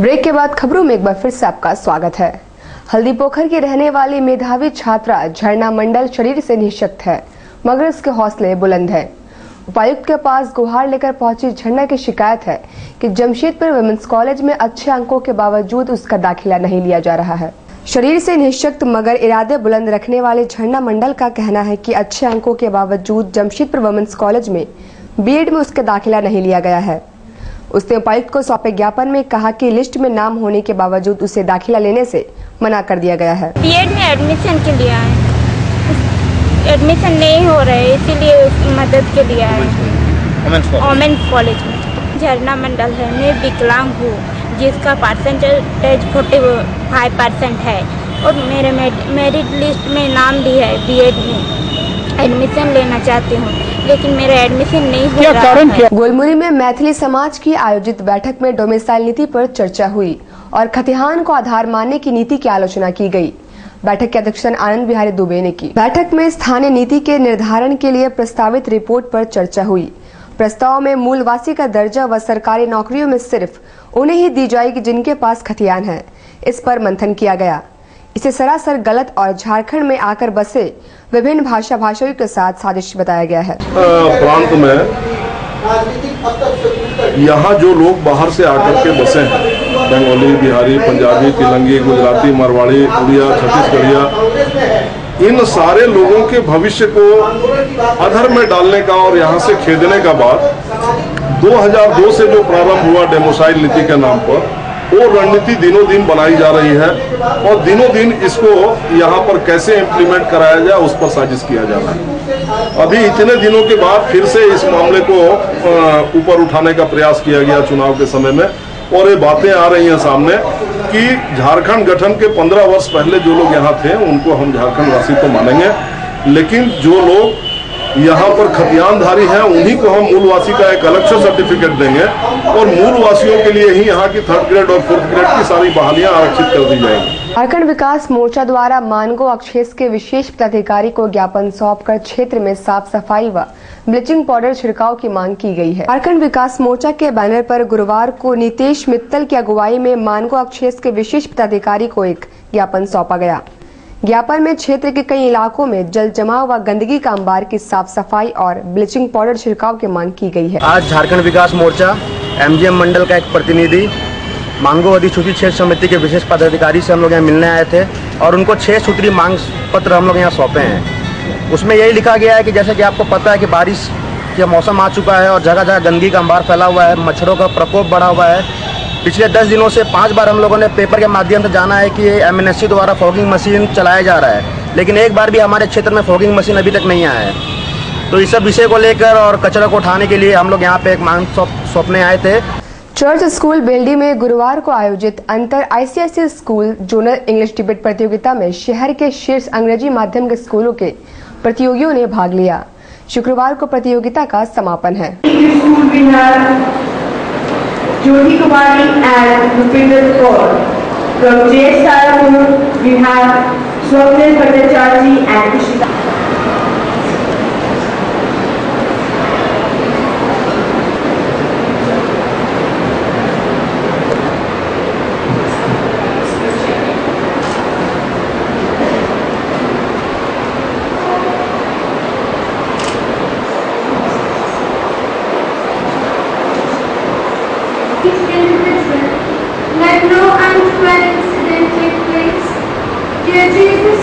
Break के बाद खबरों में एक बार फिर से आपका स्वागत है। हल्दीपोखर की रहने वाली मेधावी छात्रा झरना मंडल शरीर से निःशक्त है, मगर उसके हौसले बुलंद हैं। उपायुक्त के पास गुहार लेकर पहुंची झरना की शिकायत है कि जमशेदपुर वुमेन्स कॉलेज में अच्छे अंकों के बावजूद उसका दाखिला नहीं लिया जा रहा है। शरीर से निःशक्त मगर इरादे बुलंद रखने वाले झरना मंडल का कहना है कि अच्छे अंकों के बावजूद जमशेदपुर वुमेन्स कॉलेज में बीएड में उसका दाखिला नहीं लिया गया है। उसने उपायुक्त को सौंपे ज्ञापन में कहा कि लिस्ट में नाम होने के बावजूद उसे दाखिला लेने से मना कर दिया गया है। बीएड में एडमिशन के लिए आए, एडमिशन नहीं हो रहा है, इसीलिए मदद के लिए आए वुमेन्स कॉलेज में। झरना मंडल है, मैं विकलांग हूँ, जिसका परसेंटेज 45% है और मेरे मेरिट लिस्ट में नाम भी है। बीएड में एडमिशन लेना चाहती हूँ, लेकिन मेरा एडमिशन नहीं हो रहा है। गोलमुरी में मैथिली समाज की आयोजित बैठक में डोमिसाइल नीति पर चर्चा हुई और खतिहान को आधार मानने की नीति की आलोचना की गई। बैठक के अध्यक्षता आनंद बिहारी दुबे ने की। बैठक में स्थानीय नीति के निर्धारण के लिए प्रस्तावित रिपोर्ट पर चर्चा हुई। प्रस्ताव में मूलवासी का दर्जा व सरकारी नौकरियों में सिर्फ उन्हें ही दी जाएगी जिनके पास खतियान है। इस पर मंथन किया गया। इसे सरासर गलत और झारखंड में आकर बसे विभिन्न भाषाओं के साथ साजिश बताया गया है। प्रांत में यहाँ जो लोग बाहर से आकर के बसे हैं, बंगाली, बिहारी, पंजाबी, तेलंगी, गुजराती, मारवाड़ी, उड़िया, छत्तीसगढ़िया, इन सारे लोगों के भविष्य को अधर में डालने का और यहाँ से खेदने का बाद 2002 से जो प्रारंभ हुआ डोमिसाइल नीति के नाम पर, वो रणनीति दिनों दिन बनाई जा रही है और दिनों दिन इसको यहाँ पर कैसे इम्प्लीमेंट कराया जाए उस पर साजिश किया जा रहा है। अभी इतने दिनों के बाद फिर से इस मामले को ऊपर उठाने का प्रयास किया गया चुनाव के समय में, और ये बातें आ रही हैं सामने कि झारखंड गठन के 15 वर्ष पहले जो लोग यहाँ थे उनको हम झारखंड वासी तो मानेंगे, लेकिन जो लोग यहाँ पर खतियानधारी हैं उन्हीं को हम मूलवासी का एक अलग से सर्टिफिकेट देंगे और मूलवासियों के लिए ही यहाँ की 3rd ग्रेड और 4th ग्रेड की सारी बहालियां आरक्षित कर दी जाएंगी। झारखंड विकास मोर्चा द्वारा मानगो अक्षेत्र के विशेष पदाधिकारी को ज्ञापन सौंपकर क्षेत्र में साफ सफाई व ब्लीचिंग पाउडर छिड़काव की मांग की गई है। झारखंड विकास मोर्चा के बैनर पर गुरुवार को नीतीश मित्तल की अगुवाई में मानगो अक्षेत्र के विशेष पदाधिकारी को एक ज्ञापन सौंपा गया। ज्ञापन में क्षेत्र के कई इलाकों में जल जमाव व गंदगी का अंबार की साफ सफाई और ब्लीचिंग पाउडर छिड़काव की मांग की गई है। आज झारखंड विकास मोर्चा एमजीएम मंडल का एक प्रतिनिधि मांगो अधिसूचित क्षेत्र समिति के विशेष पदाधिकारी से हम लोग यहाँ मिलने आए थे और उनको 6 सूत्री मांग पत्र हम लोग यहाँ सौंपे हैं। उसमें यही लिखा गया है कि जैसे कि आपको पता है कि बारिश का मौसम आ चुका है और जगह जगह गंदगी का अंबार फैला हुआ है, मच्छरों का प्रकोप बढ़ा हुआ है। पिछले 10 दिनों से 5 बार हम लोगों ने पेपर के माध्यम से जाना है कि एमएनएससी द्वारा फॉगिंग मशीन चलाया जा रहा है, लेकिन एक बार भी हमारे क्षेत्र में फॉगिंग मशीन अभी तक नहीं आया है। तो इस सब विषय को लेकर और कचरा को उठाने के लिए हम लोग यहाँ पे एक मांग सौंपने आए थे। चर्च स्कूल बेल्डी में गुरुवार को आयोजित अंतर ICSE school zonal English debate प्रतियोगिता में शहर के शीर्ष अंग्रेजी माध्यम के स्कूलों के प्रतियोगियों ने भाग लिया। शुक्रवार को प्रतियोगिता का समापन है। Jyoti Kumari and Rupinder Kaur. From JSR, we have Swapnil Bhattacharya and Ishita. Let no untoward incident take place. Dear Jesus,